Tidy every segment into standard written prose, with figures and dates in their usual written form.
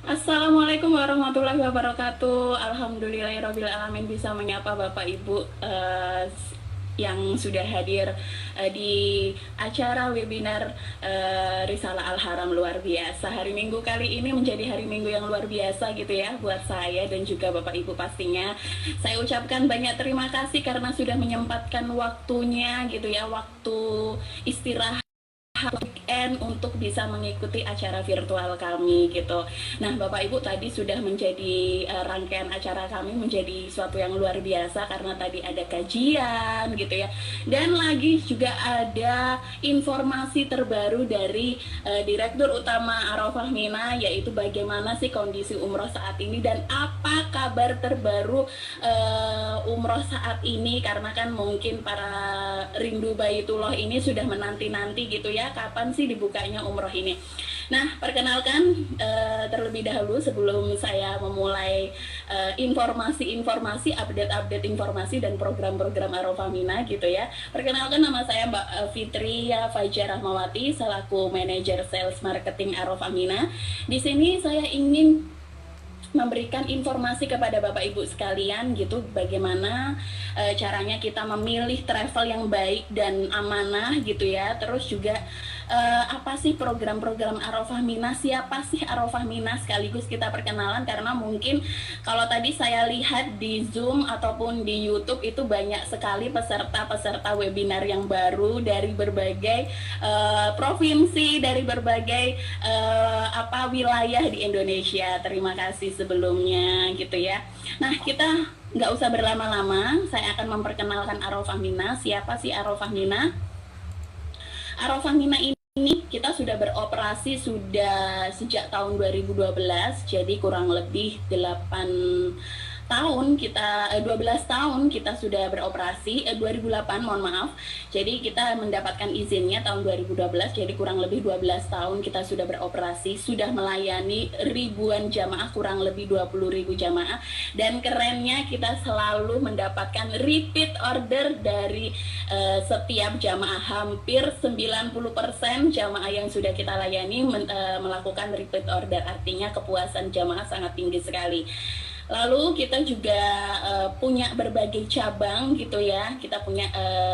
Assalamualaikum warahmatullahi wabarakatuh. Alhamdulillahirobbilalamin, bisa menyapa Bapak Ibu yang sudah hadir di acara webinar Risalah Al-Haram luar biasa. Hari Minggu kali ini menjadi hari Minggu yang luar biasa gitu ya buat saya dan juga Bapak Ibu pastinya. Saya ucapkan banyak terima kasih karena sudah menyempatkan waktunya gitu ya, waktu istirahat weekend untuk bisa mengikuti acara virtual kami gitu. Nah, Bapak Ibu, tadi sudah menjadi rangkaian acara kami menjadi suatu yang luar biasa karena tadi ada kajian gitu ya. Dan lagi juga ada informasi terbaru dari Direktur Utama Arafah Mina, yaitu bagaimana sih kondisi umroh saat ini dan apa kabar terbaru umroh saat ini, karena kan mungkin para rindu Baitullah ini sudah menanti-nanti gitu ya, kapan sih dibukanya umroh ini. Nah, perkenalkan terlebih dahulu sebelum saya memulai informasi-informasi, update-update informasi dan program-program Arafah Mina gitu ya. Perkenalkan, nama saya Mbak Fitria Fajar Rahmawati selaku manajer sales marketing Arafah Mina. Di sini saya ingin memberikan informasi kepada Bapak Ibu sekalian gitu, bagaimana caranya kita memilih travel yang baik dan amanah gitu ya. Terus juga apa sih program-program Arafah Mina, siapa sih Arafah Mina, sekaligus kita perkenalan karena mungkin kalau tadi saya lihat di Zoom ataupun di YouTube itu banyak sekali peserta-peserta webinar yang baru dari berbagai provinsi, dari berbagai wilayah di Indonesia. Terima kasih sebelumnya gitu ya. Nah, kita nggak usah berlama-lama, saya akan memperkenalkan Arafah Mina. Siapa sih Arafah Mina? Arafah Mina ini kita sudah beroperasi sudah sejak tahun 2012, jadi kurang lebih 12 tahun kita sudah beroperasi, 2008 mohon maaf. Jadi kita mendapatkan izinnya tahun 2012, jadi kurang lebih 12 tahun kita sudah beroperasi, sudah melayani ribuan jamaah, kurang lebih 20.000 jamaah. Dan kerennya kita selalu mendapatkan repeat order dari setiap jamaah. Hampir 90% jamaah yang sudah kita layani melakukan repeat order, artinya kepuasan jamaah sangat tinggi sekali. Lalu kita juga punya berbagai cabang gitu ya. Kita punya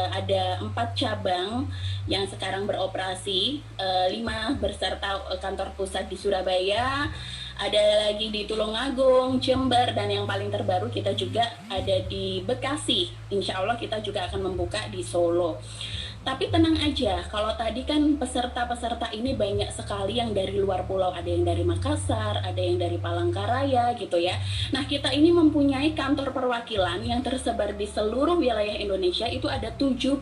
ada 4 cabang yang sekarang beroperasi, 5 berserta kantor pusat di Surabaya, ada lagi di Tulungagung, Jember, dan yang paling terbaru kita juga ada di Bekasi. Insya Allah kita juga akan membuka di Solo. Tapi tenang aja, kalau tadi kan peserta-peserta ini banyak sekali yang dari luar pulau, ada yang dari Makassar, ada yang dari Palangkaraya gitu ya. Nah, kita ini mempunyai kantor perwakilan yang tersebar di seluruh wilayah Indonesia, itu ada 72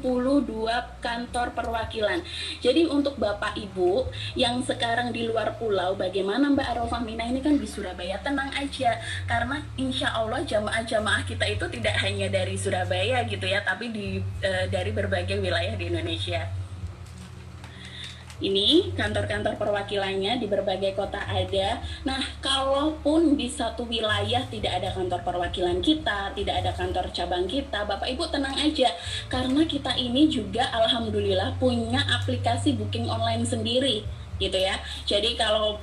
kantor perwakilan. Jadi untuk Bapak Ibu yang sekarang di luar pulau, bagaimana Mbak Arafah Mina ini kan di Surabaya, tenang aja, karena insya Allah jamaah-jamaah kita itu tidak hanya dari Surabaya gitu ya, tapi dari berbagai wilayah di Indonesia. Ini kantor-kantor perwakilannya di berbagai kota ada. Nah, kalaupun di satu wilayah tidak ada kantor perwakilan kita, tidak ada kantor cabang kita, Bapak Ibu tenang aja, karena kita ini juga alhamdulillah punya aplikasi booking online sendiri gitu ya. Jadi kalau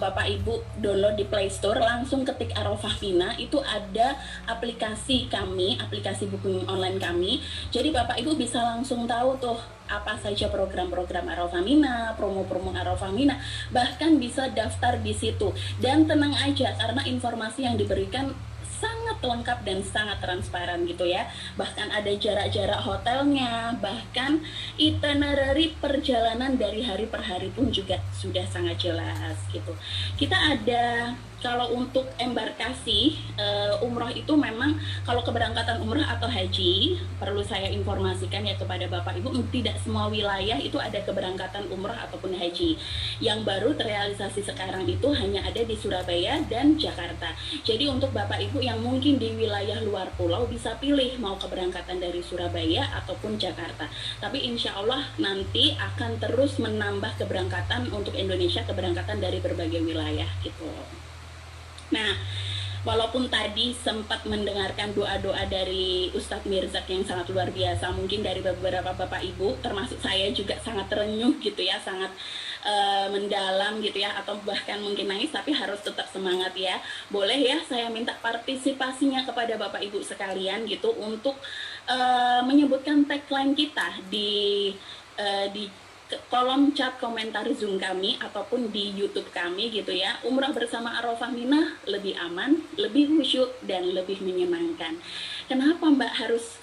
Bapak Ibu download di Play Store, langsung ketik Arafah Mina, itu ada aplikasi kami, aplikasi booking online kami. Jadi Bapak Ibu bisa langsung tahu tuh apa saja program-program Arafah Mina, promo-promo Arafah Mina, bahkan bisa daftar di situ. Dan tenang aja karena informasi yang diberikan sangat lengkap dan sangat transparan gitu ya. Bahkan ada jarak-jarak hotelnya, bahkan itinerary perjalanan dari hari per hari pun juga sudah sangat jelas gitu. Kita ada, kalau untuk embarkasi umroh itu memang kalau keberangkatan umroh atau haji, perlu saya informasikan ya kepada Bapak Ibu, tidak semua wilayah itu ada keberangkatan umroh ataupun haji. Yang baru terrealisasi sekarang itu hanya ada di Surabaya dan Jakarta. Jadi untuk Bapak Ibu yang mungkin di wilayah luar pulau bisa pilih mau keberangkatan dari Surabaya ataupun Jakarta. Tapi insya Allah nanti akan terus menambah keberangkatan untuk Indonesia, keberangkatan dari berbagai wilayah gitu. Nah, walaupun tadi sempat mendengarkan doa-doa dari Ustadz Mirzak yang sangat luar biasa, mungkin dari beberapa Bapak Ibu, termasuk saya juga sangat terenyuh gitu ya, sangat mendalam gitu ya, atau bahkan mungkin nangis, tapi harus tetap semangat ya. Boleh ya saya minta partisipasinya kepada Bapak Ibu sekalian gitu untuk menyebutkan tagline kita di kolom chat komentar Zoom kami ataupun di YouTube kami gitu ya. Umrah bersama Arafah Minah lebih aman, lebih khusyuk, dan lebih menyenangkan. Kenapa Mbak harus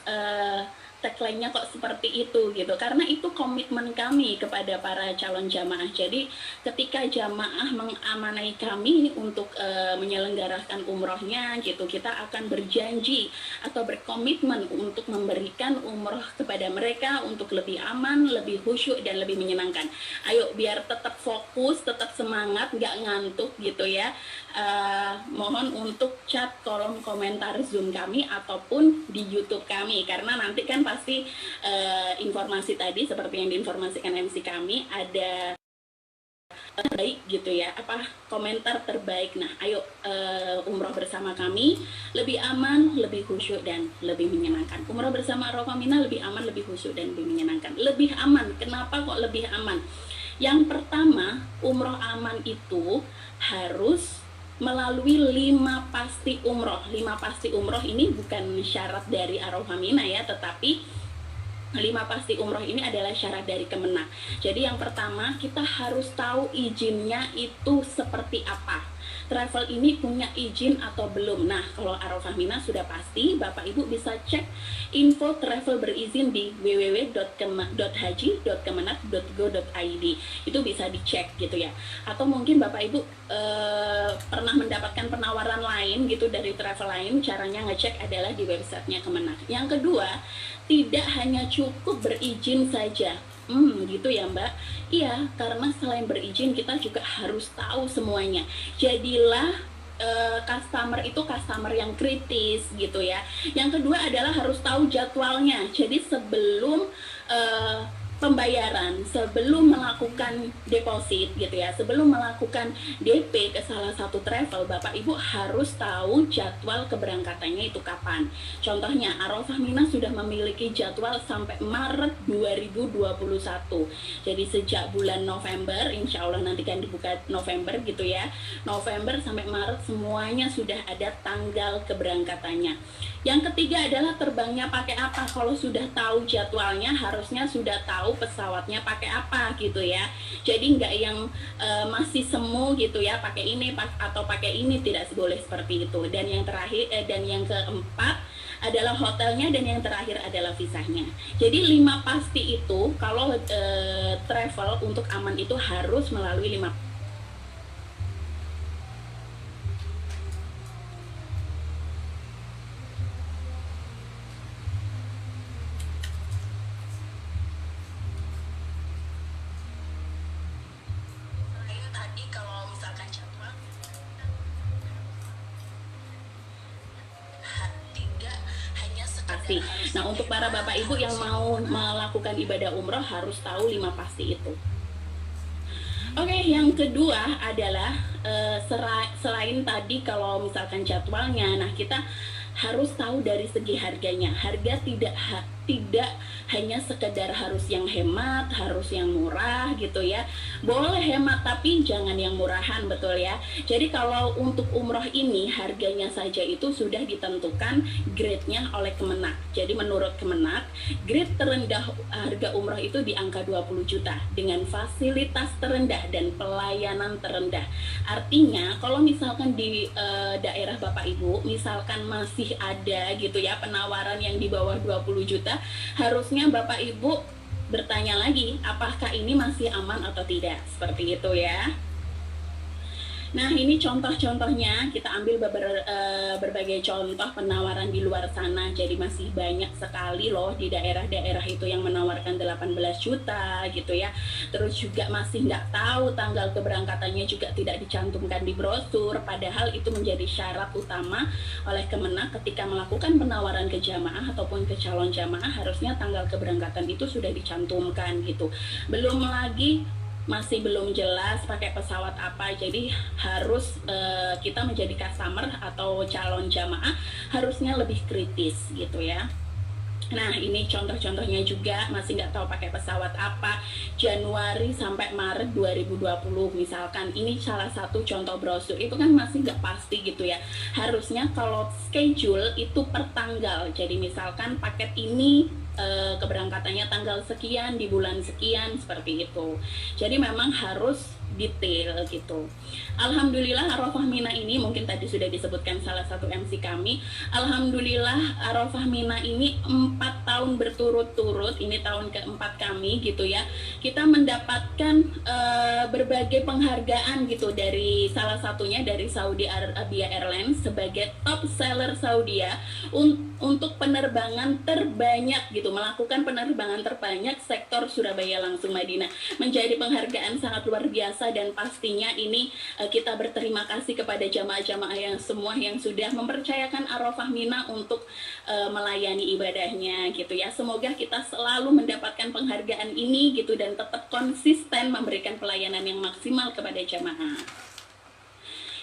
tagline-nya kok seperti itu gitu? Karena itu komitmen kami kepada para calon jamaah. Jadi ketika jamaah mengamanai kami untuk menyelenggarakan umrohnya gitu, kita akan berjanji atau berkomitmen untuk memberikan umroh kepada mereka untuk lebih aman, lebih khusyuk, dan lebih menyenangkan. Ayo biar tetap fokus, tetap semangat, nggak ngantuk gitu ya. Mohon untuk chat kolom komentar Zoom kami ataupun di YouTube kami, karena nanti kan pasti informasi tadi seperti yang diinformasikan MC kami ada terbaik gitu ya, komentar terbaik. Nah ayo umroh bersama kami lebih aman, lebih khusyuk, dan lebih menyenangkan. Umroh bersama Arafah Minah lebih aman, lebih khusyuk, dan lebih menyenangkan. Lebih aman, kenapa kok lebih aman? Yang pertama, umroh aman itu harus melalui 5 pasti umroh. 5 pasti umroh ini bukan syarat dari Arafah Minah ya, tetapi 5 pasti umroh ini adalah syarat dari Kemenak. Jadi yang pertama, kita harus tahu izinnya itu seperti apa. Travel ini punya izin atau belum. Nah, kalau Arafah Minah sudah pasti, Bapak Ibu bisa cek info travel berizin di www.haji.kemenak.go.id. Itu bisa dicek gitu ya. Atau mungkin Bapak Ibu pernah mendapatkan penawaran lain gitu dari travel lain, caranya ngecek adalah di websitenya Kemenak. Yang kedua, tidak hanya cukup berizin saja. Gitu ya Mbak. Iya, karena selain berizin kita juga harus tahu semuanya. Jadilah customer itu customer yang kritis gitu ya. Yang kedua adalah harus tahu jadwalnya. Jadi sebelum pembayaran, sebelum melakukan deposit gitu ya, sebelum melakukan DP ke salah satu travel, Bapak Ibu harus tahu jadwal keberangkatannya itu kapan. Contohnya Arafah Minah sudah memiliki jadwal sampai Maret 2021. Jadi sejak bulan November, insya Allah nanti kan dibuka November gitu ya, November sampai Maret semuanya sudah ada tanggal keberangkatannya. Yang ketiga adalah terbangnya pakai apa. Kalau sudah tahu jadwalnya, harusnya sudah tahu pesawatnya pakai apa gitu ya. Jadi nggak yang masih semu gitu ya, pakai ini atau pakai ini, tidak boleh seperti itu. Dan yang terakhir dan yang keempat adalah hotelnya, dan yang terakhir adalah visanya. Jadi 5 pasti itu kalau travel untuk aman itu harus melalui 5. Nah, untuk para Bapak Ibu yang mau melakukan ibadah umroh harus tahu 5 pasti itu. Oke, yang kedua adalah selain tadi kalau misalkan jadwalnya, nah kita harus tahu dari segi harganya. Harga tidak hanya sekedar harus yang hemat, harus yang murah gitu ya. Boleh hemat tapi jangan yang murahan, betul ya. Jadi kalau untuk umroh ini harganya saja itu sudah ditentukan grade-nya oleh Kemenak. Jadi menurut Kemenak, grade terendah harga umroh itu di angka 20 juta dengan fasilitas terendah dan pelayanan terendah. Artinya kalau misalkan di daerah Bapak Ibu misalkan masih ada gitu ya penawaran yang di bawah 20 juta, harusnya Bapak Ibu bertanya lagi apakah ini masih aman atau tidak, seperti itu ya. Nah, ini contoh-contohnya, kita ambil berbagai contoh penawaran di luar sana. Jadi masih banyak sekali loh di daerah-daerah itu yang menawarkan 18 juta gitu ya. Terus juga masih nggak tahu tanggal keberangkatannya, juga tidak dicantumkan di brosur. Padahal itu menjadi syarat utama oleh Kemenak ketika melakukan penawaran ke jamaah ataupun ke calon jamaah, harusnya tanggal keberangkatan itu sudah dicantumkan gitu. Belum lagi masih belum jelas pakai pesawat apa. Jadi harus kita menjadi customer atau calon jamaah harusnya lebih kritis gitu ya. Nah, ini contoh-contohnya juga, masih nggak tahu pakai pesawat apa, Januari sampai Maret 2020 misalkan. Ini salah satu contoh brosur, itu kan masih nggak pasti gitu ya. Harusnya kalau schedule itu per tanggal, jadi misalkan paket ini keberangkatannya tanggal sekian, di bulan sekian, seperti itu. Jadi memang harus detail gitu. Alhamdulillah Arafah Mina ini, mungkin tadi sudah disebutkan salah satu MC kami, Alhamdulillah Arafah Mina ini 4 tahun berturut-turut, ini tahun keempat kami gitu ya, kita mendapatkan berbagai penghargaan gitu, dari salah satunya dari Saudi Arabia Airlines sebagai top seller Saudi ya, untuk penerbangan terbanyak gitu, melakukan penerbangan terbanyak sektor Surabaya langsung Madinah. Menjadi penghargaan sangat luar biasa, dan pastinya ini kita berterima kasih kepada jamaah-jamaah yang semua yang sudah mempercayakan Arafah Mina untuk melayani ibadahnya gitu ya. Semoga kita selalu mendapatkan penghargaan ini gitu, dan tetap konsisten memberikan pelayanan yang maksimal kepada jamaah.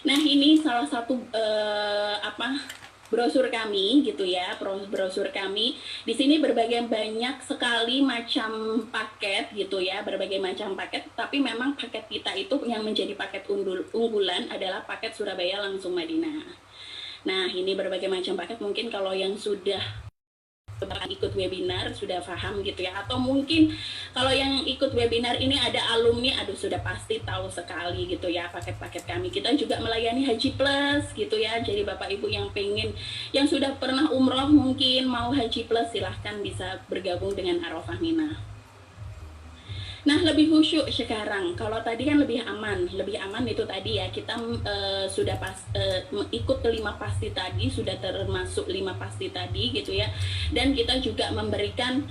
Nah, ini salah satu brosur kami gitu ya, brosur kami. Di sini berbagai banyak sekali macam paket gitu ya, berbagai macam paket, tapi memang paket kita itu yang menjadi paket unggulan adalah paket Surabaya langsung Madinah. Nah, ini berbagai macam paket, mungkin kalau yang sudah ikut webinar sudah paham gitu ya, atau mungkin kalau yang ikut webinar ini ada alumni, aduh sudah pasti tahu sekali gitu ya paket-paket kami. Kita juga melayani Haji Plus gitu ya, jadi Bapak Ibu yang pengen, yang sudah pernah umroh mungkin mau Haji Plus, silahkan bisa bergabung dengan Arafah Mina. Nah, lebih khusyuk sekarang. Kalau tadi kan lebih aman itu tadi ya, kita sudah ikut ke 5 pasti tadi, sudah termasuk 5 pasti tadi gitu ya. Dan kita juga memberikan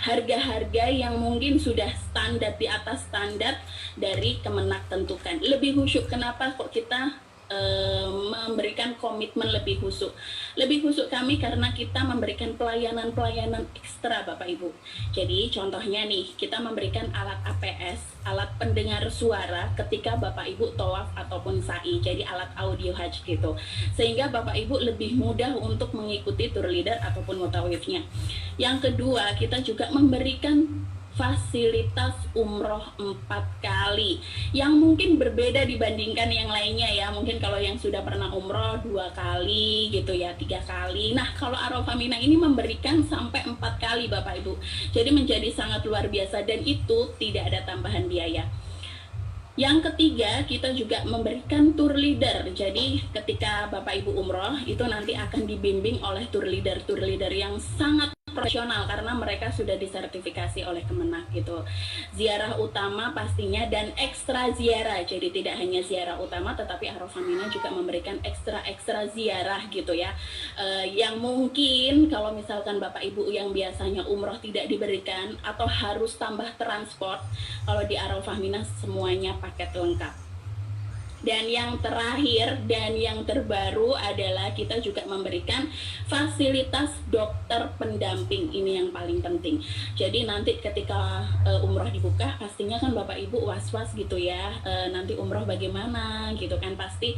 harga-harga yang mungkin sudah standar, di atas standar dari Kemenak tentukan. Lebih khusyuk, kenapa kok kita memberikan komitmen lebih khusyuk kami, karena kita memberikan pelayanan ekstra Bapak Ibu. Jadi contohnya nih, kita memberikan alat APS, alat pendengar suara ketika Bapak Ibu tawaf ataupun sa'i, jadi alat audio hajj gitu, sehingga Bapak Ibu lebih mudah untuk mengikuti tour leader ataupun mutawifnya. Yang kedua, kita juga memberikan fasilitas umroh 4 kali yang mungkin berbeda dibandingkan yang lainnya ya. Mungkin kalau yang sudah pernah umroh 2 kali gitu ya, 3 kali. Nah, kalau Arafah Mina ini memberikan sampai 4 kali Bapak Ibu. Jadi menjadi sangat luar biasa, dan itu tidak ada tambahan biaya. Yang ketiga, kita juga memberikan tour leader. Jadi ketika Bapak Ibu umroh itu nanti akan dibimbing oleh tour leader yang sangat profesional, karena mereka sudah disertifikasi oleh Kemenak gitu. Ziarah utama pastinya, dan ekstra ziarah. Jadi tidak hanya ziarah utama, tetapi Arafah Mina juga memberikan ekstra ziarah gitu ya. Yang mungkin kalau misalkan Bapak Ibu yang biasanya umroh tidak diberikan atau harus tambah transport, kalau di Arafah Mina semuanya paket lengkap. Dan yang terakhir dan yang terbaru adalah kita juga memberikan fasilitas dokter pendamping. Ini yang paling penting. Jadi nanti ketika umroh dibuka, pastinya kan Bapak Ibu was-was gitu ya, nanti umroh bagaimana gitu kan. Pasti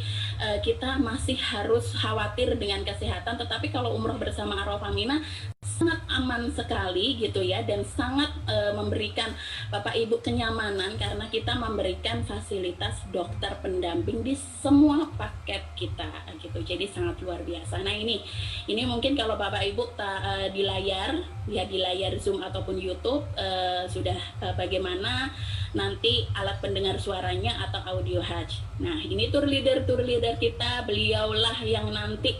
kita masih harus khawatir dengan kesehatan, tetapi kalau umroh bersama Arafah Mina sangat aman sekali gitu ya, dan sangat memberikan Bapak Ibu kenyamanan, karena kita memberikan fasilitas dokter pendamping di semua paket kita gitu. Jadi sangat luar biasa. Nah, ini mungkin kalau Bapak Ibu di layar, lihat di layar Zoom ataupun YouTube sudah bagaimana nanti alat pendengar suaranya atau audio hajj. Nah, ini tour leader kita, beliaulah yang nanti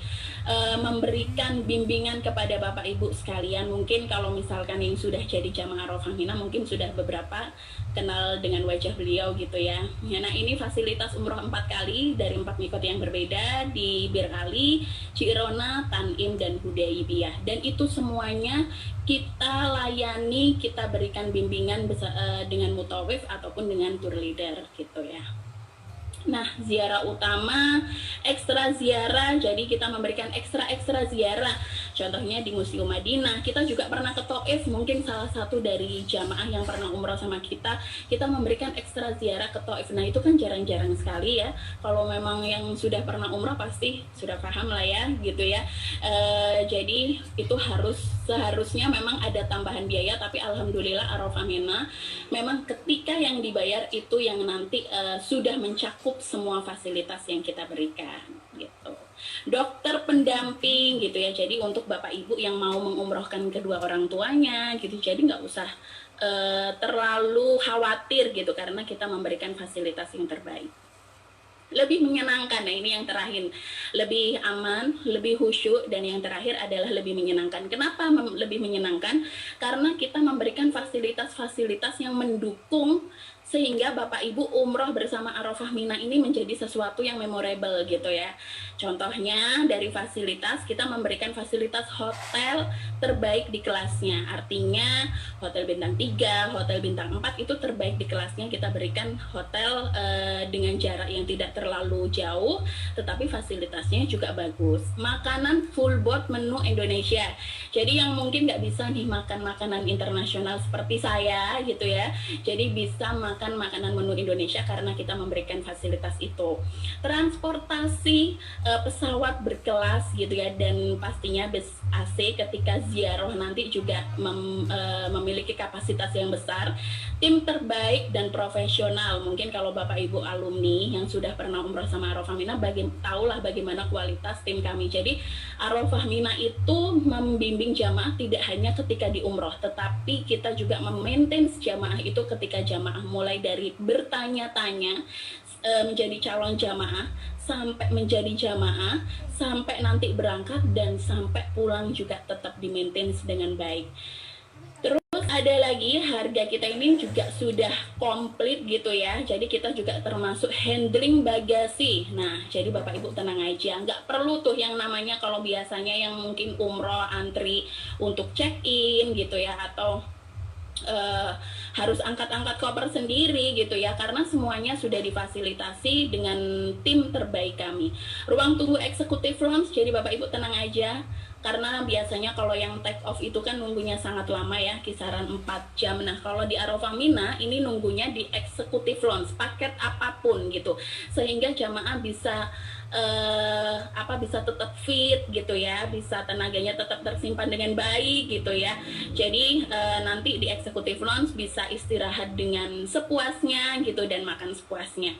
memberikan bimbingan kepada Bapak Ibu sekalian. Mungkin kalau misalkan yang sudah jadi jamaah Arafah Mina mungkin sudah beberapa kenal dengan wajah beliau gitu ya. Nah, ini fasilitas umroh 4 kali dari 4 mikot yang berbeda di Bir Ali, Ciirona, Tanim, dan Hudaibiyah. Dan itu semuanya kita layani, kita berikan bimbingan dengan mutawif ataupun dengan tour leader gitu ya. Nah, ziarah utama, ekstra ziarah, jadi kita memberikan ekstra ziarah. Contohnya di Museum Madinah, kita juga pernah ke Taif, mungkin salah satu dari jamaah yang pernah umroh sama kita memberikan ekstra ziarah ke Taif. Nah itu kan jarang-jarang sekali ya. Kalau memang yang sudah pernah umroh pasti sudah paham lah ya gitu ya. Jadi itu seharusnya memang ada tambahan biaya, tapi alhamdulillah Arafah Mina memang ketika yang dibayar itu yang nanti sudah mencakup semua fasilitas yang kita berikan gitu. Dokter pendamping gitu ya, jadi untuk bapak ibu yang mau mengumrohkan kedua orang tuanya gitu, jadi nggak usah terlalu khawatir gitu karena kita memberikan fasilitas yang terbaik. Lebih menyenangkan, nah ini yang terakhir, lebih aman, lebih khusyuk, dan yang terakhir adalah lebih menyenangkan. Kenapa lebih menyenangkan? Karena kita memberikan fasilitas-fasilitas yang mendukung sehingga bapak ibu umroh bersama Arafah Mina ini menjadi sesuatu yang memorable gitu ya. Contohnya dari fasilitas, kita memberikan fasilitas hotel terbaik di kelasnya, artinya hotel bintang 3, hotel bintang 4 itu terbaik di kelasnya. Kita berikan hotel dengan jarak yang tidak terlalu jauh tetapi fasilitasnya juga bagus. Makanan full board menu Indonesia, jadi yang mungkin nggak bisa nih makan makanan internasional seperti saya gitu ya, jadi bisa makan makanan menu Indonesia karena kita memberikan fasilitas itu. Transportasi pesawat berkelas gitu ya, dan pastinya bus AC ketika ziarah nanti juga memiliki kapasitas yang besar. Tim terbaik dan profesional, mungkin kalau bapak ibu alumni yang sudah pernah umroh sama Arafah Mina tahulah bagaimana kualitas tim kami. Jadi Arafah Mina itu membimbing jamaah tidak hanya ketika di umroh, tetapi kita juga memaintain jamaah itu ketika jamaah mulai dari bertanya-tanya menjadi calon jamaah, sampai menjadi jamaah, sampai nanti berangkat, dan sampai pulang juga tetap di-maintain dengan baik. Terus ada lagi, harga kita ini juga sudah komplit gitu ya, jadi kita juga termasuk handling bagasi. Nah jadi bapak ibu tenang aja, nggak perlu tuh yang namanya kalau biasanya yang mungkin umroh antri untuk check-in gitu ya, atau harus angkat-angkat koper sendiri gitu ya, karena semuanya sudah difasilitasi dengan tim terbaik kami. Ruang tunggu eksekutif lounge, jadi bapak ibu tenang aja, karena biasanya kalau yang take off itu kan nunggunya sangat lama ya, kisaran 4 jam. Nah kalau di Arafah Mina ini nunggunya di eksekutif lounge, paket apapun gitu, sehingga jamaah bisa bisa tetap fit gitu ya, bisa tenaganya tetap tersimpan dengan baik gitu ya. Jadi nanti di eksekutif lounge bisa istirahat dengan sepuasnya gitu dan makan sepuasnya.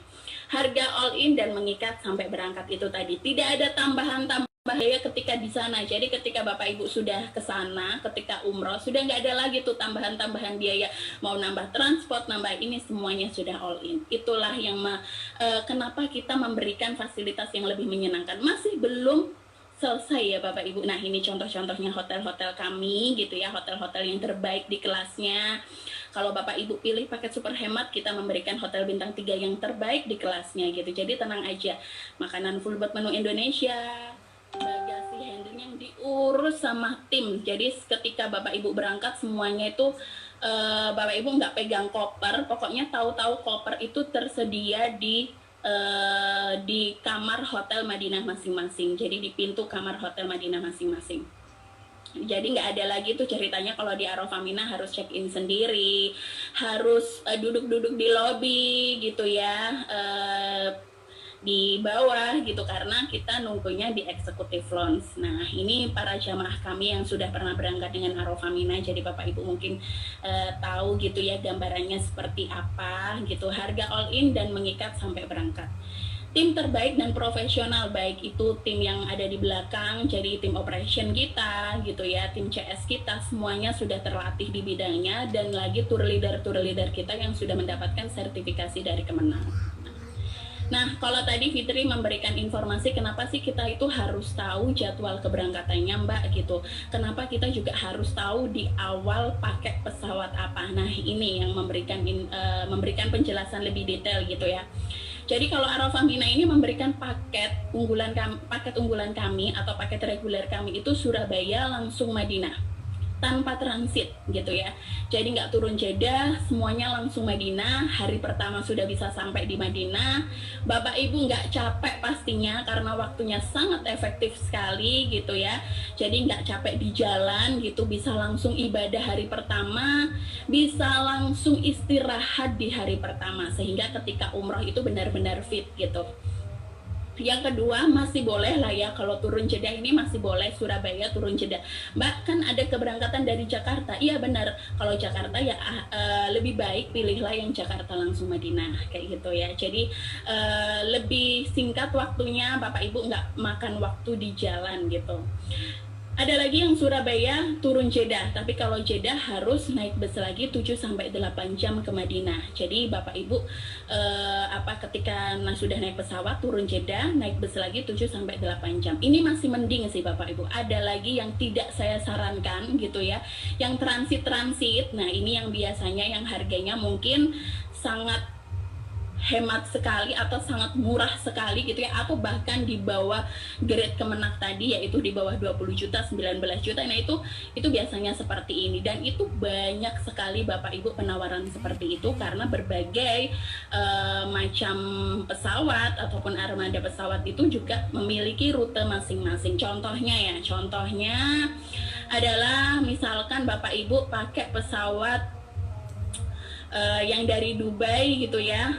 Harga all in dan mengikat sampai berangkat itu tadi, tidak ada tambahan biaya ketika di sana. Jadi ketika bapak ibu sudah ke sana, ketika umroh sudah nggak ada lagi tuh tambahan biaya, mau nambah transport, nambah ini, semuanya sudah all in. Itulah yang kenapa kita memberikan fasilitas yang lebih menyenangkan. Masih belum selesai ya bapak ibu. Nah ini contoh-contohnya hotel-hotel kami gitu ya, hotel-hotel yang terbaik di kelasnya. Kalau bapak ibu pilih paket super hemat, kita memberikan hotel bintang 3 yang terbaik di kelasnya gitu. Jadi tenang aja, makanan full board menu Indonesia, bagasi handling yang diurus sama tim. Jadi ketika bapak ibu berangkat semuanya itu bapak ibu nggak pegang koper, pokoknya tahu-tahu koper itu tersedia di kamar hotel Madinah masing-masing. Jadi di pintu kamar hotel Madinah masing-masing. Jadi nggak ada lagi tuh ceritanya kalau di Arafah Mina harus check in sendiri, harus duduk-duduk di lobby gitu ya, di bawah gitu, karena kita nunggunya di eksekutif lounge. Nah ini para jamaah kami yang sudah pernah berangkat dengan Arafah Mina, jadi bapak ibu mungkin tahu gitu ya gambarannya seperti apa gitu, harga all in dan mengikat sampai berangkat. Tim terbaik dan profesional, baik itu tim yang ada di belakang, jadi tim operation kita gitu ya, tim CS kita, semuanya sudah terlatih di bidangnya, dan lagi tour leader kita yang sudah mendapatkan sertifikasi dari Kemenang. Nah, kalau tadi Fitri memberikan informasi kenapa sih kita itu harus tahu jadwal keberangkatannya Mbak gitu. Kenapa kita juga harus tahu di awal pakai pesawat apa. Nah, ini yang memberikan penjelasan lebih detail gitu ya. Jadi kalau Arafah Mina ini memberikan paket unggulan kami atau paket reguler kami itu Surabaya langsung Madinah. tanpa transit gitu ya. Jadi nggak turun Jeddah, semuanya langsung Madinah. Hari pertama sudah bisa sampai di Madinah. Bapak Ibu nggak capek pastinya karena waktunya sangat efektif sekali gitu ya. Jadi nggak capek di jalan gitu, bisa langsung ibadah hari pertama, bisa langsung istirahat di hari pertama, sehingga ketika umroh itu benar-benar fit gitu. Yang kedua, masih boleh lah ya kalau turun Jeddah ini masih boleh Surabaya turun Jeddah. Mbak, kan ada keberangkatan dari Jakarta. Iya benar, kalau Jakarta ya lebih baik pilihlah yang Jakarta langsung Madinah kayak gitu ya. Jadi lebih singkat waktunya, Bapak Ibu nggak makan waktu di jalan gitu. Ada lagi yang Surabaya turun Jeddah, tapi kalau Jeddah harus naik bus lagi 7-8 jam ke Madinah. Jadi Bapak Ibu ketika sudah naik pesawat turun Jeddah, naik bus lagi 7-8 jam. Ini masih mending sih Bapak Ibu. Ada lagi yang tidak saya sarankan gitu ya, yang transit-transit. Nah, ini yang biasanya yang harganya mungkin sangat hemat sekali atau sangat murah sekali gitu ya, atau bahkan di bawah grade Kemenak tadi, yaitu di bawah 20 juta, 19 juta. Nah itu biasanya seperti ini, dan itu banyak sekali Bapak Ibu penawaran seperti itu karena berbagai macam pesawat ataupun armada pesawat itu juga memiliki rute masing-masing. Contohnya adalah misalkan Bapak Ibu pakai pesawat yang dari Dubai gitu ya,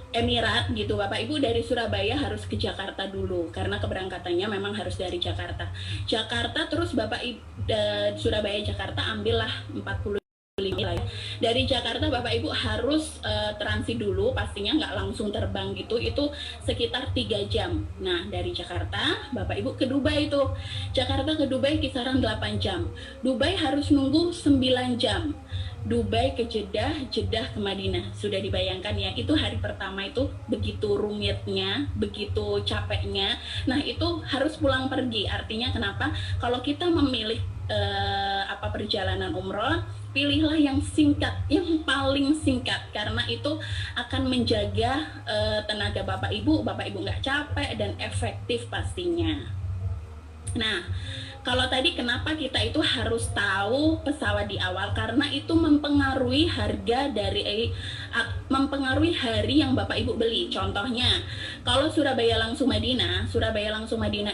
Emirat gitu, Bapak Ibu dari Surabaya harus ke Jakarta dulu karena keberangkatannya memang harus dari Jakarta terus Bapak Ibu Surabaya Jakarta ambillah 40 ya. Dari Jakarta Bapak Ibu harus transit dulu, pastinya nggak langsung terbang gitu, itu sekitar 3 jam. Nah dari Jakarta Bapak Ibu ke Dubai, itu Jakarta ke Dubai kisaran 8 jam, Dubai harus nunggu 9 jam, Dubai ke Jeddah, Jeddah ke Madinah. Sudah dibayangkan ya, itu hari pertama itu begitu rumitnya, begitu capeknya. Nah itu harus pulang pergi. Artinya kenapa? Kalau kita memilih perjalanan umroh, pilihlah yang singkat, yang paling singkat, karena itu akan menjaga tenaga Bapak Ibu nggak capek dan efektif pastinya. Nah, kalau tadi kenapa kita itu harus tahu pesawat di awal, karena itu mempengaruhi harga mempengaruhi hari yang Bapak Ibu beli. Contohnya, kalau Surabaya langsung Madinah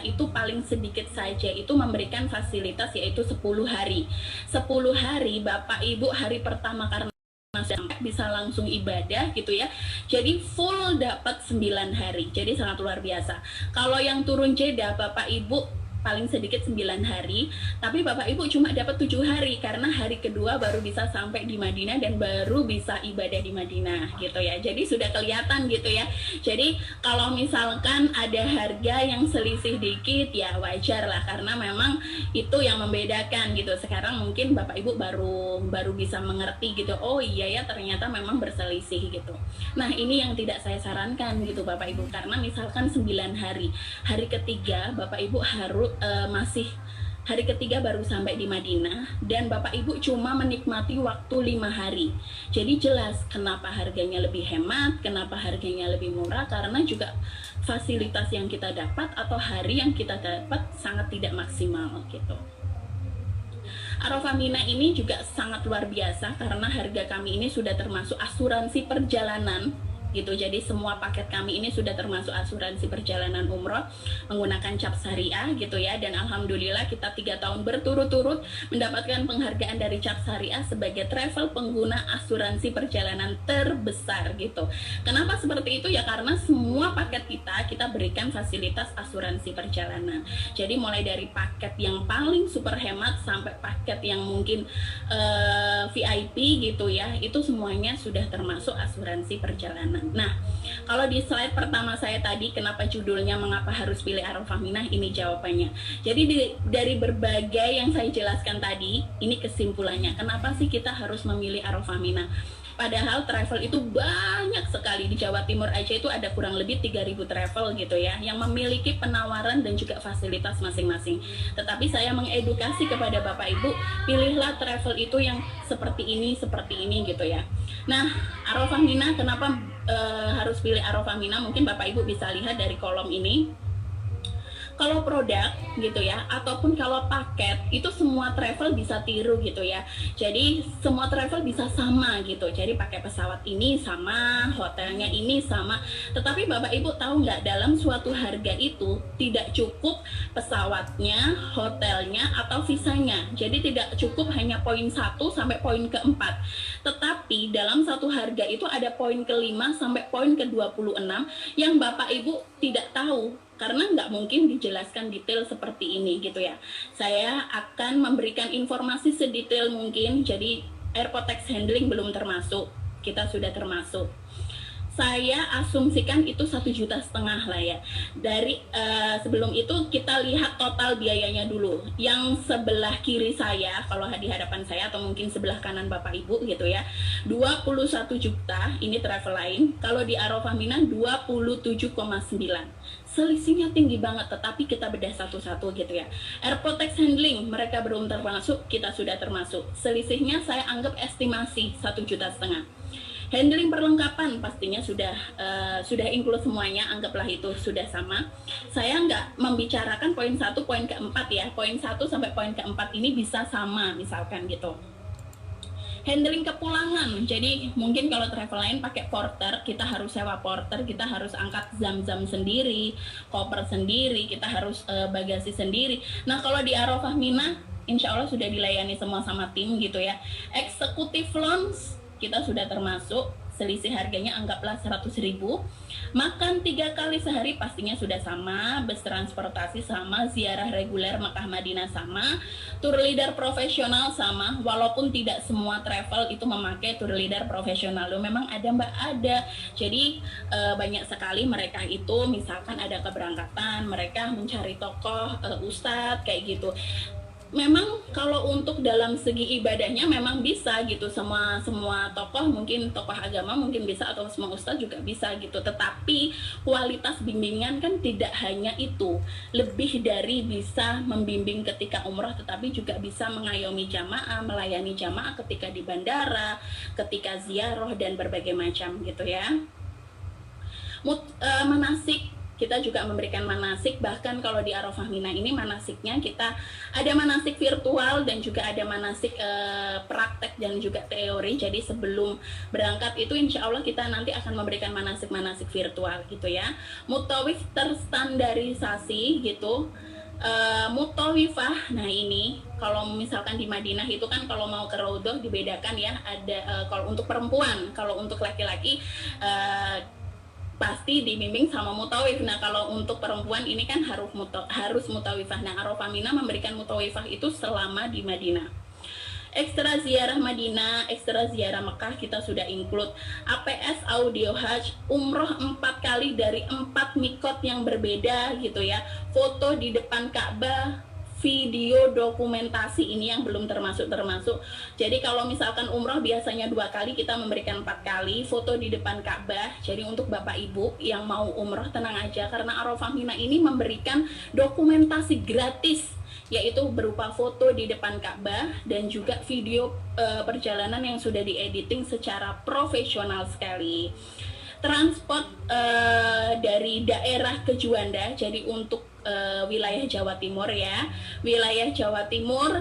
itu paling sedikit saja itu memberikan fasilitas yaitu 10 hari. 10 hari Bapak Ibu hari pertama karena bisa langsung ibadah gitu ya, jadi full dapat 9 hari, jadi sangat luar biasa. Kalau yang turun Jeddah Bapak Ibu paling sedikit 9 hari, tapi Bapak Ibu cuma dapat 7 hari karena hari kedua baru bisa sampai di Madinah dan baru bisa ibadah di Madinah gitu ya. Jadi sudah kelihatan gitu ya. Jadi kalau misalkan ada harga yang selisih dikit ya wajar lah, karena memang itu yang membedakan gitu. Sekarang mungkin Bapak Ibu baru bisa mengerti gitu, oh iya ya ternyata memang berselisih gitu. Nah ini yang tidak saya sarankan gitu Bapak Ibu, karena misalkan 9 hari, hari ketiga Bapak Ibu harus hari ketiga baru sampai di Madinah dan Bapak Ibu cuma menikmati waktu 5 hari. Jadi jelas kenapa harganya lebih hemat, kenapa harganya lebih murah, karena juga fasilitas yang kita dapat atau hari yang kita dapat sangat tidak maksimal gitu. Arafah Mina ini juga sangat luar biasa karena harga kami ini sudah termasuk asuransi perjalanan gitu. Jadi semua paket kami ini sudah termasuk asuransi perjalanan umroh menggunakan cap syariah gitu ya, dan alhamdulillah kita 3 tahun berturut-turut mendapatkan penghargaan dari cap syariah sebagai travel pengguna asuransi perjalanan terbesar gitu. Kenapa seperti itu ya? Karena semua paket kita berikan fasilitas asuransi perjalanan. Jadi mulai dari paket yang paling super hemat sampai paket yang mungkin VIP gitu ya, itu semuanya sudah termasuk asuransi perjalanan. Nah, kalau di slide pertama saya tadi, kenapa judulnya mengapa harus pilih Arafah Mina, ini jawabannya. Jadi dari berbagai yang saya jelaskan tadi, ini kesimpulannya. Kenapa sih kita harus memilih Arafah Mina? Padahal travel itu banyak sekali, di Jawa Timur aja itu ada kurang lebih 3.000 travel gitu ya, yang memiliki penawaran dan juga fasilitas masing-masing. Tetapi saya mengedukasi kepada Bapak Ibu, pilihlah travel itu yang seperti ini gitu ya. Nah, Arafah Mina kenapa harus pilih Arafah Mina? Mungkin Bapak Ibu bisa lihat dari kolom ini. Kalau produk gitu ya, ataupun kalau paket, itu semua travel bisa tiru gitu ya. Jadi semua travel bisa sama gitu. Jadi pakai pesawat ini sama, hotelnya ini sama. Tetapi Bapak Ibu tahu nggak, dalam suatu harga itu tidak cukup pesawatnya, hotelnya, atau visanya. Jadi tidak cukup hanya poin 1 sampai poin keempat. Tetapi dalam satu harga itu ada poin ke-5 sampai poin ke-26 yang Bapak Ibu tidak tahu, karena nggak mungkin dijelaskan detail seperti ini gitu ya. Saya akan memberikan informasi sedetail mungkin. Jadi airport tax handling belum termasuk, kita sudah termasuk. Saya asumsikan itu 1,5 juta lah ya. Dari sebelum itu kita lihat total biayanya dulu. Yang sebelah kiri saya, kalau di hadapan saya, atau mungkin sebelah kanan Bapak Ibu gitu ya, 21 juta ini travel line. Kalau di Arafah Mina 27,9. Selisihnya tinggi banget, tetapi kita bedah satu-satu gitu ya. Airport tax handling mereka belum termasuk, kita sudah termasuk. Selisihnya saya anggap estimasi 1,5 juta. Handling perlengkapan pastinya sudah include semuanya, anggaplah itu sudah sama. Saya nggak membicarakan poin 1, poin keempat ya. Poin 1 sampai poin keempat ini bisa sama misalkan gitu. Handling kepulangan, jadi mungkin kalau travel lain pakai porter, kita harus sewa porter, kita harus angkat zam-zam sendiri, koper sendiri, kita harus bagasi sendiri. Nah kalau di Arafah Mina, insya Allah sudah dilayani semua sama tim gitu ya. Eksekutif lounge kita sudah termasuk, selisih harganya anggaplah 100.000. Makan 3 kali sehari pastinya sudah sama, bus transportasi sama, ziarah reguler Makkah Madinah sama, tour leader profesional sama, walaupun tidak semua travel itu memakai tour leader profesional. Loh, memang ada Mbak, ada. Jadi banyak sekali mereka itu misalkan ada keberangkatan, mereka mencari tokoh, ustadz kayak gitu. Memang kalau untuk dalam segi ibadahnya memang bisa gitu, semua tokoh, mungkin tokoh agama mungkin bisa, atau semua ustadz juga bisa gitu. Tetapi kualitas bimbingan kan tidak hanya itu, lebih dari bisa membimbing ketika umroh, tetapi juga bisa mengayomi jamaah, melayani jamaah ketika di bandara, ketika ziarah dan berbagai macam gitu ya. Manasik, kita juga memberikan manasik. Bahkan kalau di Arafah Mina ini manasiknya kita ada manasik virtual dan juga ada manasik praktek dan juga teori. Jadi sebelum berangkat itu insya Allah kita nanti akan memberikan manasik-manasik virtual gitu ya. Mutawif terstandarisasi gitu. Mutawifah, nah ini kalau misalkan di Madinah itu kan kalau mau ke Raudhah dibedakan ya, ada kalau untuk perempuan, kalau untuk laki-laki pasti dibimbing sama mutawif. Nah kalau untuk perempuan ini kan harus mutawifah. Nah Arafah Mina memberikan mutawifah itu selama di Madinah. Ekstra ziarah Madinah, ekstra ziarah Mekah kita sudah include. APS audio hajj, umroh 4 kali dari 4 mikot yang berbeda gitu ya. Foto di depan Ka'bah, video dokumentasi ini yang belum termasuk. Jadi kalau misalkan umroh biasanya 2 kali, kita memberikan 4 kali foto di depan Ka'bah. Jadi untuk Bapak Ibu yang mau umroh tenang aja, karena Arafah Mina ini memberikan dokumentasi gratis, yaitu berupa foto di depan Ka'bah dan juga video perjalanan yang sudah diediting secara profesional sekali. Transport dari daerah ke Juanda, jadi untuk wilayah Jawa Timur ya, wilayah Jawa Timur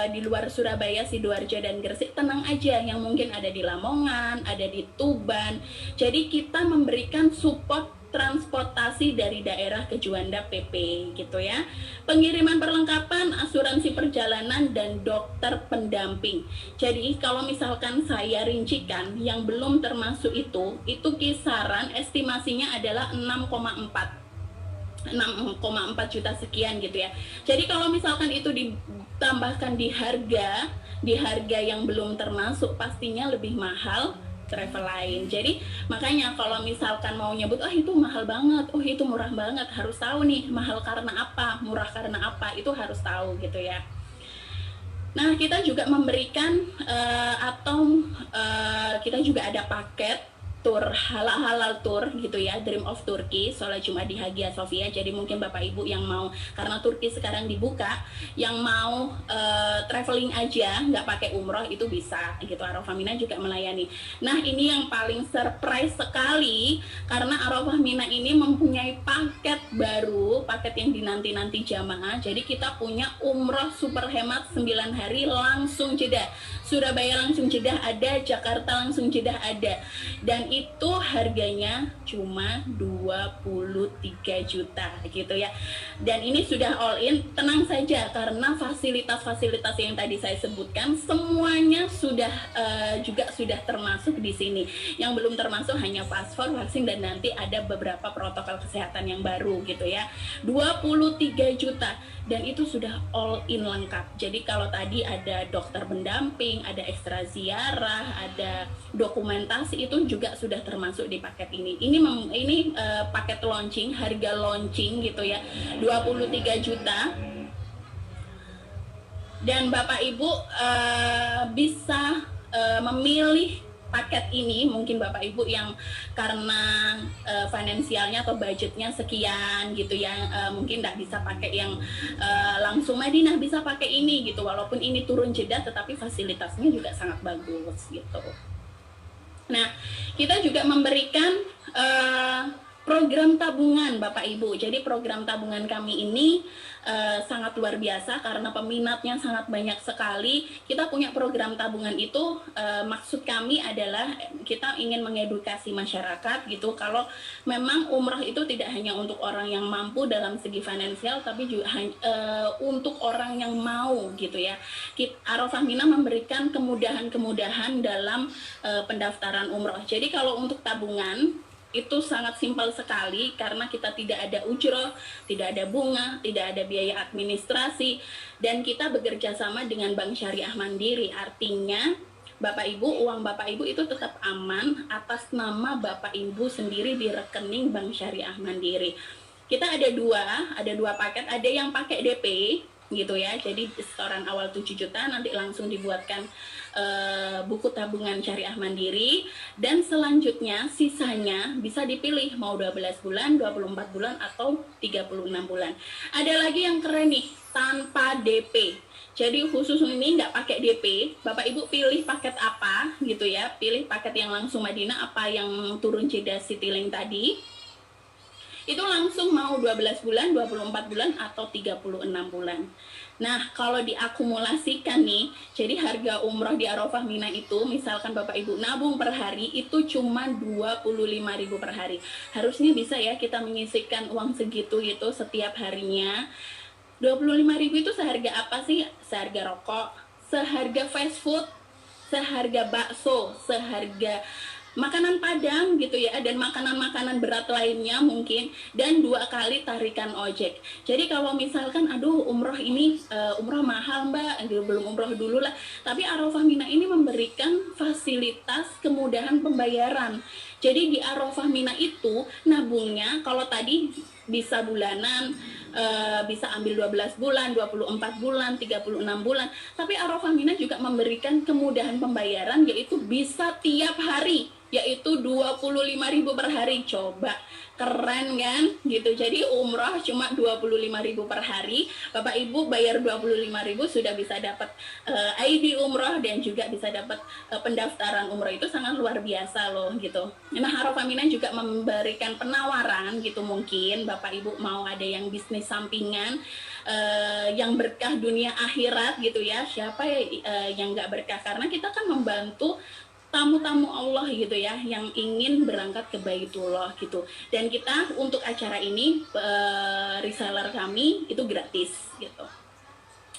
di luar Surabaya, Sidoarjo dan Gresik, tenang aja, yang mungkin ada di Lamongan, ada di Tuban. Jadi kita memberikan support transportasi dari daerah ke Juanda PP gitu ya. Pengiriman perlengkapan, asuransi perjalanan, dan dokter pendamping. Jadi kalau misalkan saya rincikan yang belum termasuk itu kisaran estimasinya adalah 6,4 juta sekian gitu ya. Jadi kalau misalkan itu ditambahkan di harga yang belum termasuk, pastinya lebih mahal travel lain. Jadi makanya kalau misalkan mau nyebut oh itu mahal banget, oh itu murah banget, harus tahu nih mahal karena apa, murah karena apa, itu harus tahu gitu ya. Nah kita juga memberikan kita juga ada paket tour halal tour gitu ya, Dream of Turkey, sholat Jumat di Hagia Sophia. Jadi mungkin Bapak Ibu yang mau, karena Turki sekarang dibuka, yang mau traveling aja nggak pakai umroh itu bisa gitu. Arafah Mina juga melayani. Nah ini yang paling surprise sekali, karena Arafah Mina ini mempunyai paket baru, paket yang dinanti-nanti jamaah. Jadi kita punya umroh super hemat 9 hari langsung jeda. Surabaya langsung jedah ada, Jakarta langsung jedah ada, dan itu harganya cuma 23 juta gitu ya. Dan ini sudah all in, tenang saja karena fasilitas-fasilitas yang tadi saya sebutkan semuanya sudah juga sudah termasuk di sini. Yang belum termasuk hanya paspor, vaksin, dan nanti ada beberapa protokol kesehatan yang baru gitu ya. 23 juta, dan itu sudah all in lengkap. Jadi kalau tadi ada dokter pendamping, ada ekstra ziarah, ada dokumentasi, itu juga sudah termasuk di paket ini. Ini paket launching, harga launching gitu ya, 23 juta. Dan Bapak Ibu bisa memilih paket ini. Mungkin Bapak Ibu yang karena finansialnya atau budgetnya sekian gitu ya, mungkin nggak bisa pakai yang langsung Madinah, bisa pakai ini gitu, walaupun ini turun Jeddah tetapi fasilitasnya juga sangat bagus gitu. Nah kita juga memberikan program tabungan Bapak Ibu. Jadi program tabungan kami ini sangat luar biasa karena peminatnya sangat banyak sekali. Kita punya program tabungan itu, maksud kami adalah kita ingin mengedukasi masyarakat gitu, kalau memang umrah itu tidak hanya untuk orang yang mampu dalam segi finansial, tapi juga untuk orang yang mau gitu ya. Arafah Mina memberikan kemudahan-kemudahan dalam pendaftaran umroh. Jadi kalau untuk tabungan itu sangat simpel sekali karena kita tidak ada ujroh, tidak ada bunga, tidak ada biaya administrasi, dan kita bekerja sama dengan Bank Syariah Mandiri. Artinya Bapak Ibu, uang Bapak Ibu itu tetap aman atas nama Bapak Ibu sendiri di rekening Bank Syariah Mandiri. Kita ada dua paket, ada yang pakai DP gitu ya, jadi setoran awal 7 juta, nanti langsung dibuatkan buku tabungan syariah mandiri, dan selanjutnya sisanya bisa dipilih mau 12 bulan, 24 bulan, atau 36 bulan. Ada lagi yang keren nih, tanpa DP. Jadi khusus ini nggak pakai DP, Bapak Ibu pilih paket apa gitu ya, pilih paket yang langsung Madinah, apa yang turun Jeddah Citylink tadi, itu langsung mau 12 bulan, 24 bulan, atau 36 bulan. Nah, kalau diakumulasikan nih, jadi harga umroh di Arafah Mina itu, misalkan Bapak Ibu nabung per hari, itu cuma 25.000 per hari. Harusnya bisa ya kita menyisihkan uang segitu itu setiap harinya. 25.000 itu seharga apa sih? Seharga rokok, seharga fast food, seharga bakso, seharga makanan Padang gitu ya, dan makanan-makanan berat lainnya mungkin, dan 2 kali tarikan ojek. Jadi kalau misalkan aduh umroh ini umroh mahal mbak, belum umroh dulu lah, tapi Arafah Mina ini memberikan fasilitas kemudahan pembayaran. Jadi di Arafah Mina itu nabungnya kalau tadi bisa bulanan, bisa ambil 12 bulan, 24 bulan, 36 bulan, tapi Arafah Mina juga memberikan kemudahan pembayaran, yaitu bisa tiap hari, yaitu 25.000 per hari. Coba keren kan gitu. Jadi umroh cuma 25.000 per hari, Bapak Ibu bayar 25.000 sudah bisa dapat ID umroh, dan juga bisa dapat pendaftaran umroh. Itu sangat luar biasa loh gitu. Nah Arafah Mina juga memberikan penawaran gitu, mungkin Bapak Ibu mau ada yang bisnis sampingan yang berkah dunia akhirat gitu ya. Siapa yang nggak berkah, karena kita kan membantu tamu-tamu Allah gitu ya, yang ingin berangkat ke Baitullah gitu. Dan kita untuk acara ini reseller kami itu gratis gitu.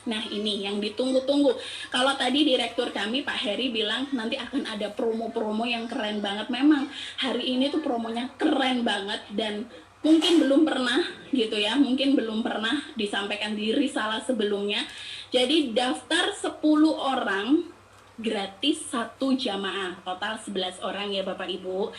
Nah ini yang ditunggu-tunggu. Kalau tadi direktur kami Pak Heri bilang nanti akan ada promo-promo yang keren banget. Memang hari ini tuh promonya keren banget, dan mungkin belum pernah gitu ya, mungkin belum pernah disampaikan di risalah sebelumnya. Jadi daftar 10 orang gratis 1 jamaah, total 11 orang ya Bapak Ibu.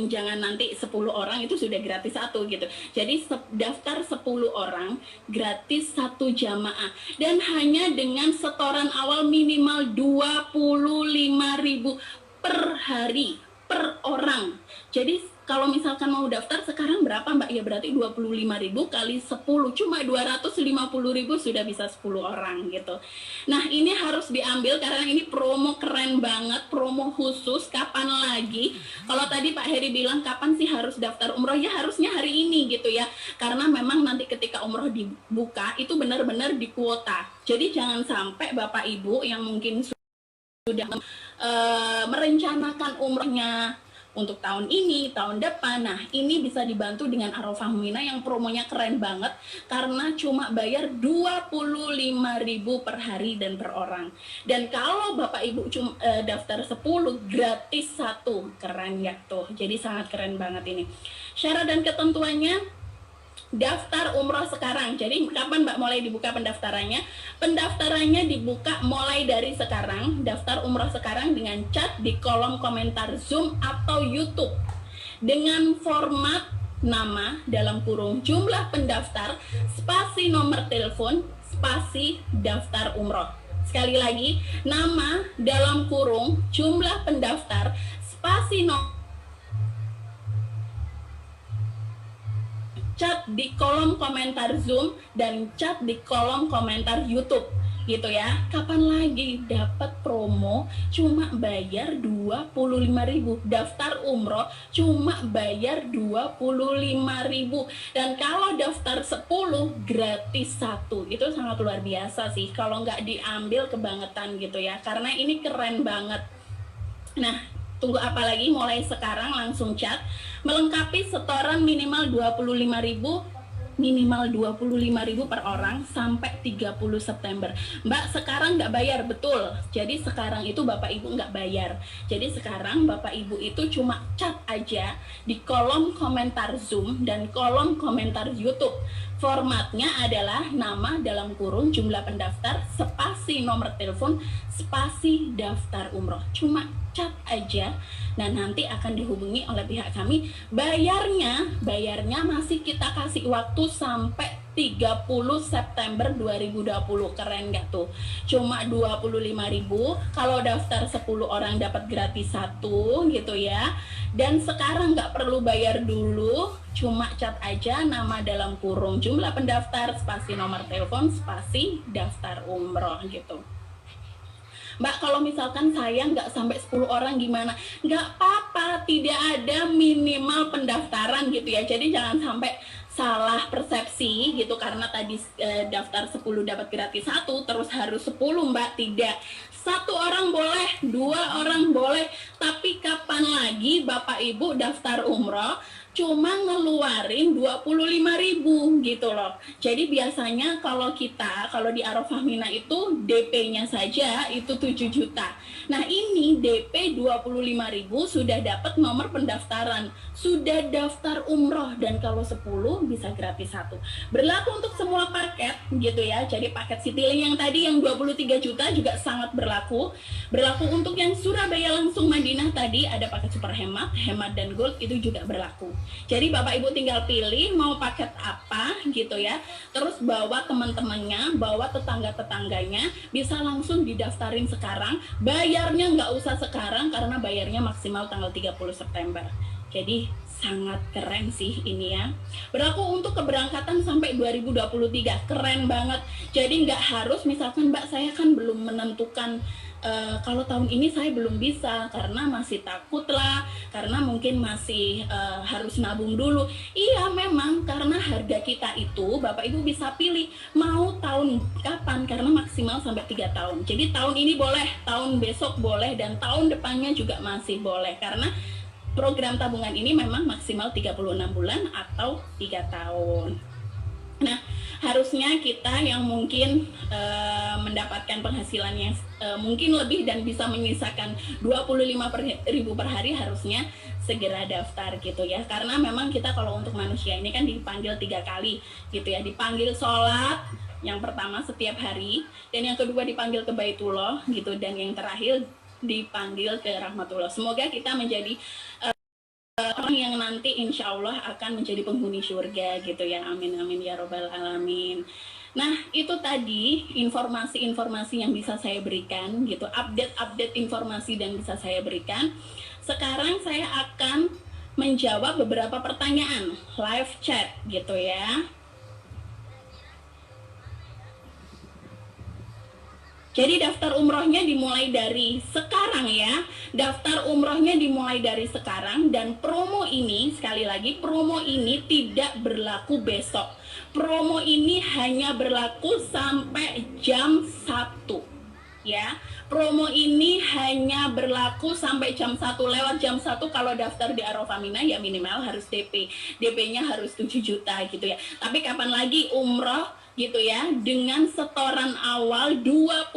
Jangan nanti 10 orang itu sudah gratis 1 gitu. Jadi daftar 10 orang gratis 1 jamaah, dan hanya dengan setoran awal minimal 25.000 per hari. per orang. Jadi kalau misalkan mau daftar sekarang berapa Mbak? Ya berarti 25.000 kali 10, cuma 250.000 sudah bisa 10 orang gitu. Nah ini harus diambil karena ini promo keren banget, promo khusus. Kapan lagi? Kalau tadi Pak Heri bilang kapan sih harus daftar umroh, ya harusnya hari ini gitu ya, karena memang nanti ketika umroh dibuka itu benar-benar di kuota. Jadi jangan sampai Bapak Ibu yang mungkin sudah merencanakan umrohnya untuk tahun ini, tahun depan. Nah, ini bisa dibantu dengan Arafah Mina yang promonya keren banget karena cuma bayar 25.000 per hari dan per orang. Dan kalau Bapak Ibu cuma daftar 10 gratis 1. Keren ya tuh. Jadi sangat keren banget ini. Syarat dan ketentuannya, daftar umroh sekarang. Jadi kapan Mbak mulai dibuka pendaftarannya? Pendaftarannya dibuka mulai dari sekarang. Daftar umroh sekarang dengan chat di kolom komentar Zoom atau YouTube dengan format nama dalam kurung jumlah pendaftar spasi nomor telepon spasi daftar umroh. Sekali lagi, nama dalam kurung jumlah pendaftar spasi nomor, chat di kolom komentar Zoom dan chat di kolom komentar YouTube gitu ya. Kapan lagi dapat promo cuma bayar 25.000, daftar umroh cuma bayar 25.000, dan kalau daftar 10 gratis 1. Itu sangat luar biasa sih kalau nggak diambil, kebangetan gitu ya, karena ini keren banget. Nah, tunggu apa lagi? Mulai sekarang langsung chat. Melengkapi setoran minimal 25.000, minimal 25.000 per orang sampai 30 September. Mbak, sekarang nggak bayar, betul. Jadi sekarang itu Bapak Ibu nggak bayar. Jadi sekarang Bapak Ibu itu cuma chat aja di kolom komentar Zoom dan kolom komentar YouTube. Formatnya adalah nama dalam kurung jumlah pendaftar spasi nomor telepon spasi daftar umroh. Cuma chat aja. Nah, nanti akan dihubungi oleh pihak kami. Bayarnya masih kita kasih waktu sampai 30 September 2020. Keren gak tuh? Cuma 25.000. Kalau daftar 10 orang dapat gratis 1 gitu ya. Dan sekarang nggak perlu bayar dulu, cuma chat aja nama dalam kurung jumlah pendaftar spasi nomor telepon spasi daftar umroh gitu. Mbak, kalau misalkan saya nggak sampai 10 orang gimana? Nggak apa-apa, tidak ada minimal pendaftaran gitu ya. Jadi jangan sampai salah persepsi gitu, karena tadi daftar 10 dapat gratis 1 terus harus 10 Mbak. Tidak, 1 orang boleh, 2 orang boleh, tapi kapan lagi Bapak Ibu daftar umroh cuma ngeluarin 25.000 gitu loh. Jadi biasanya kalau di Arafah Mina itu DP-nya saja itu 7 juta. Nah, ini DP 25.000 sudah dapat nomor pendaftaran, sudah daftar umroh, dan kalau 10 bisa gratis 1. Berlaku untuk semua paket gitu ya. Jadi paket Citylink yang tadi yang 23 juta juga sangat berlaku. Berlaku untuk yang Surabaya langsung Madinah tadi, ada paket super hemat, hemat dan gold, itu juga berlaku. Jadi Bapak Ibu tinggal pilih mau paket apa gitu ya. Terus bawa teman-temannya, bawa tetangga-tetangganya, bisa langsung didaftarin sekarang. Bayarnya nggak usah sekarang karena bayarnya maksimal tanggal 30 September. Jadi sangat keren sih ini ya. Berlaku untuk keberangkatan sampai 2023. Keren banget. Jadi nggak harus misalkan Mbak, saya kan belum menentukan kalau tahun ini saya belum bisa karena masih takut lah, karena mungkin masih harus nabung dulu. Iya memang, karena harga kita itu Bapak Ibu bisa pilih mau tahun kapan, karena maksimal sampai 3 tahun. Jadi tahun ini boleh, tahun besok boleh, dan tahun depannya juga masih boleh, karena program tabungan ini memang maksimal 36 bulan atau 3 tahun. Nah, harusnya kita yang mungkin mendapatkan penghasilan yang mungkin lebih dan bisa menyisakan 25.000 per hari harusnya segera daftar gitu ya. Karena memang kita kalau untuk manusia ini kan dipanggil 3 kali gitu ya. Dipanggil sholat yang pertama setiap hari, dan yang kedua dipanggil ke Baitullah gitu, dan yang terakhir dipanggil ke Rahmatullah. Semoga kita menjadi orang yang nanti insya Allah akan menjadi penghuni surga gitu ya. Amin amin ya robbal alamin. Nah, itu tadi informasi-informasi yang bisa saya berikan gitu, update-update informasi dan bisa saya berikan. Sekarang saya akan menjawab beberapa pertanyaan live chat gitu ya. Jadi daftar umrohnya dimulai dari sekarang ya. Daftar umrohnya dimulai dari sekarang, dan promo ini, sekali lagi, promo ini tidak berlaku besok. Promo ini hanya berlaku sampai jam 1 ya. Promo ini hanya berlaku sampai jam 1. Lewat jam 1 kalau daftar di Arafah Mina ya minimal harus DP. DP-nya harus 7 juta gitu ya. Tapi kapan lagi umroh gitu ya, dengan setoran awal 25.000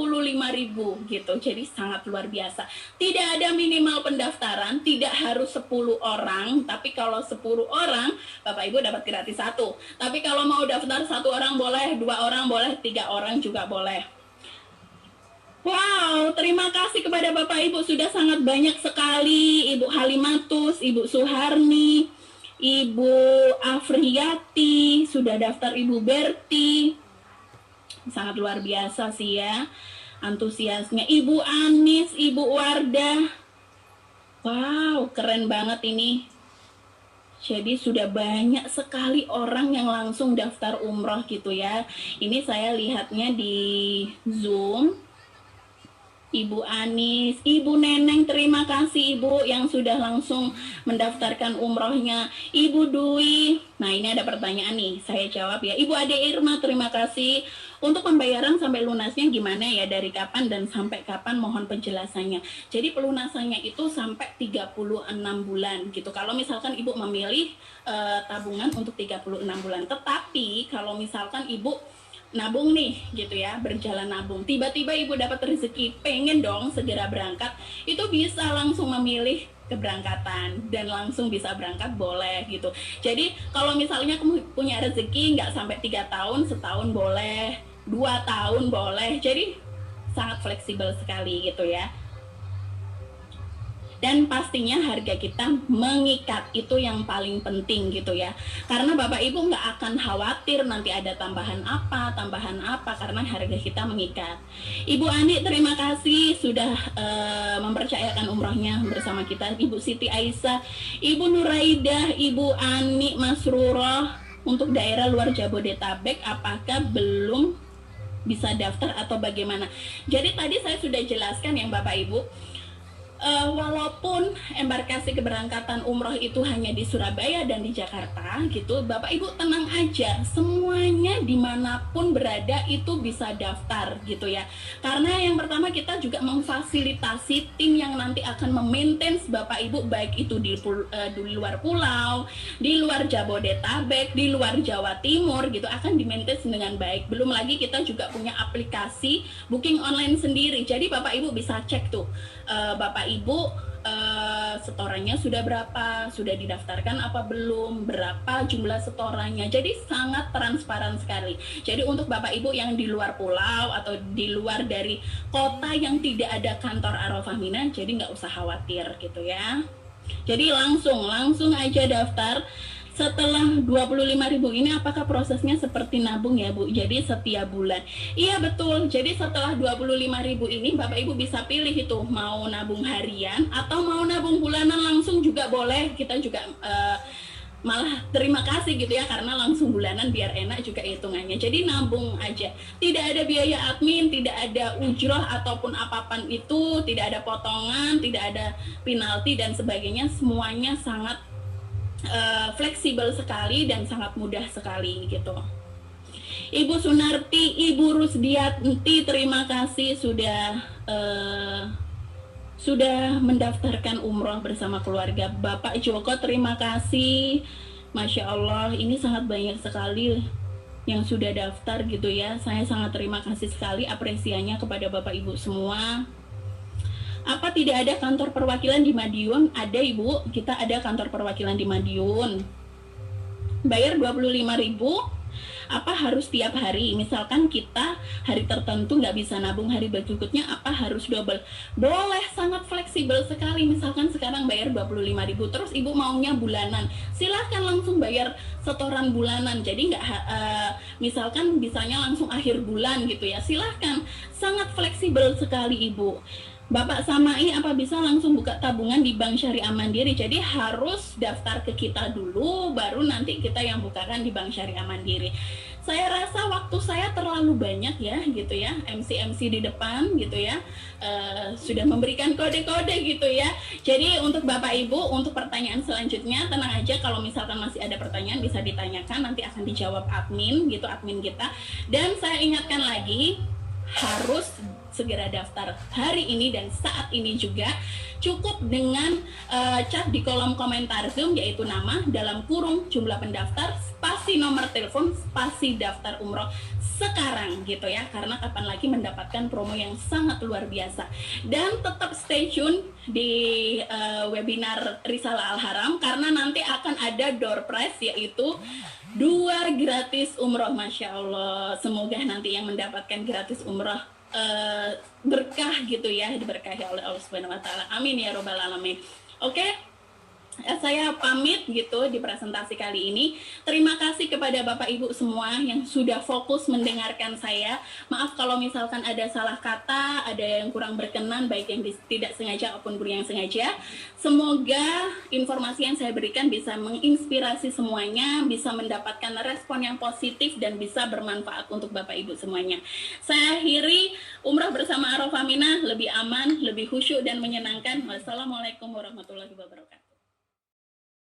gitu. Jadi sangat luar biasa. Tidak ada minimal pendaftaran, tidak harus 10 orang, tapi kalau 10 orang Bapak Ibu dapat gratis 1. Tapi kalau mau daftar 1 orang boleh, 2 orang boleh, 3 orang juga boleh. Wow, terima kasih kepada Bapak Ibu, sudah sangat banyak sekali. Ibu Halimatus, Ibu Suharni, Ibu Afriyati, sudah daftar Ibu Berti. Sangat luar biasa sih ya antusiasnya. Ibu Anis, Ibu Wardah. Wow, keren banget ini. Jadi sudah banyak sekali orang yang langsung daftar umroh gitu ya. Ini saya lihatnya di Zoom. Ibu Anis, Ibu Neneng, terima kasih Ibu yang sudah langsung mendaftarkan umrohnya. Ibu Dwi, nah ini ada pertanyaan nih, saya jawab ya. Ibu Ade Irma, terima kasih. Untuk pembayaran sampai lunasnya gimana ya, dari kapan dan sampai kapan, mohon penjelasannya. Jadi pelunasannya itu sampai 36 bulan gitu. Kalau misalkan Ibu memilih tabungan untuk 36 bulan. Tetapi kalau misalkan Ibu nabung nih gitu ya, berjalan nabung, tiba-tiba Ibu dapat rezeki, pengen dong segera berangkat, itu bisa langsung memilih keberangkatan dan langsung bisa berangkat, boleh gitu. Jadi kalau misalnya kamu punya rezeki nggak sampai 3 tahun, setahun boleh, 2 tahun boleh, jadi sangat fleksibel sekali gitu ya. Dan pastinya harga kita mengikat, itu yang paling penting gitu ya. Karena Bapak Ibu nggak akan khawatir nanti ada tambahan apa, karena harga kita mengikat. Ibu Ani, terima kasih sudah mempercayakan umrohnya bersama kita. Ibu Siti Aisyah, Ibu Nuraidah, Ibu Ani Masruroh, untuk daerah luar Jabodetabek apakah belum bisa daftar atau bagaimana? Jadi tadi saya sudah jelaskan yang Bapak Ibu, walaupun embarkasi keberangkatan umroh itu hanya di Surabaya dan di Jakarta gitu, Bapak Ibu tenang aja, semuanya dimanapun berada itu bisa daftar gitu ya. Karena yang pertama kita juga memfasilitasi tim yang nanti akan memaintain Bapak Ibu, baik itu di luar pulau, di luar Jabodetabek, di luar Jawa Timur gitu, akan dimaintain dengan baik. Belum lagi kita juga punya aplikasi booking online sendiri, jadi Bapak Ibu bisa cek tuh Bapak Ibu setorannya sudah berapa, sudah didaftarkan apa belum, berapa jumlah setorannya. Jadi sangat transparan sekali. Jadi untuk Bapak Ibu yang di luar pulau atau di luar dari kota yang tidak ada kantor Arafah Mina, jadi nggak usah khawatir gitu ya. Jadi langsung aja daftar. Setelah 25.000 ini apakah prosesnya seperti nabung ya Bu? Jadi setiap bulan. Iya betul. Jadi setelah 25.000 ini Bapak Ibu bisa pilih itu mau nabung harian atau mau nabung bulanan langsung juga boleh. Kita juga malah terima kasih gitu ya, karena langsung bulanan biar enak juga hitungannya. Jadi nabung aja. Tidak ada biaya admin, tidak ada ujroh ataupun apapun itu, tidak ada potongan, tidak ada penalti dan sebagainya. Semuanya sangat fleksibel sekali dan sangat mudah sekali gitu. Ibu Sunarti, Ibu Rusdianti, terima kasih sudah mendaftarkan umroh bersama keluarga. Bapak Joko, terima kasih. Masya Allah, ini sangat banyak sekali yang sudah daftar gitu ya. Saya sangat terima kasih sekali apresiasinya kepada Bapak Ibu semua. Apa tidak ada kantor perwakilan di Madiun? Ada Ibu, kita ada kantor perwakilan di Madiun. Bayar 25.000. Apa harus tiap hari? Misalkan kita hari tertentu nggak bisa nabung, hari berikutnya apa harus double? Boleh, sangat fleksibel sekali. Misalkan sekarang bayar 25.000, terus Ibu maunya bulanan, silahkan langsung bayar setoran bulanan. Jadi nggak misalkan bisanya langsung akhir bulan gitu ya, silahkan. Sangat fleksibel sekali Ibu. Bapak Samai apa bisa langsung buka tabungan di Bank Syariah Mandiri? Jadi harus daftar ke kita dulu, baru nanti kita yang bukakan di Bank Syariah Mandiri. Saya rasa waktu saya terlalu banyak ya gitu ya, MC di depan gitu ya, sudah memberikan kode-kode gitu ya. Jadi untuk Bapak Ibu, untuk pertanyaan selanjutnya tenang aja, kalau misalkan masih ada pertanyaan bisa ditanyakan, nanti akan dijawab admin gitu, admin kita. Dan saya ingatkan lagi, harus segera daftar hari ini dan saat ini juga. Cukup dengan chat di kolom komentar Zoom, yaitu nama dalam kurung jumlah pendaftar spasi nomor telepon spasi daftar umroh sekarang gitu ya, karena kapan lagi mendapatkan promo yang sangat luar biasa. Dan tetap stay tune di webinar Risalah Al Haram, karena nanti akan ada door prize, yaitu 2 gratis umroh. Masya Allah, semoga nanti yang mendapatkan gratis umroh berkah gitu ya, diberkahi oleh Allah Subhanahu wa taala. Amin ya robbal alamin. Oke, saya pamit gitu di presentasi kali ini. Terima kasih kepada Bapak Ibu semua yang sudah fokus mendengarkan saya. Maaf kalau misalkan ada salah kata, ada yang kurang berkenan, baik yang tidak sengaja maupun yang sengaja. Semoga informasi yang saya berikan bisa menginspirasi semuanya, bisa mendapatkan respon yang positif dan bisa bermanfaat untuk Bapak Ibu semuanya. Saya akhiri, umrah bersama Arafah Mina lebih aman, lebih khusyuk dan menyenangkan. Wassalamualaikum warahmatullahi wabarakatuh.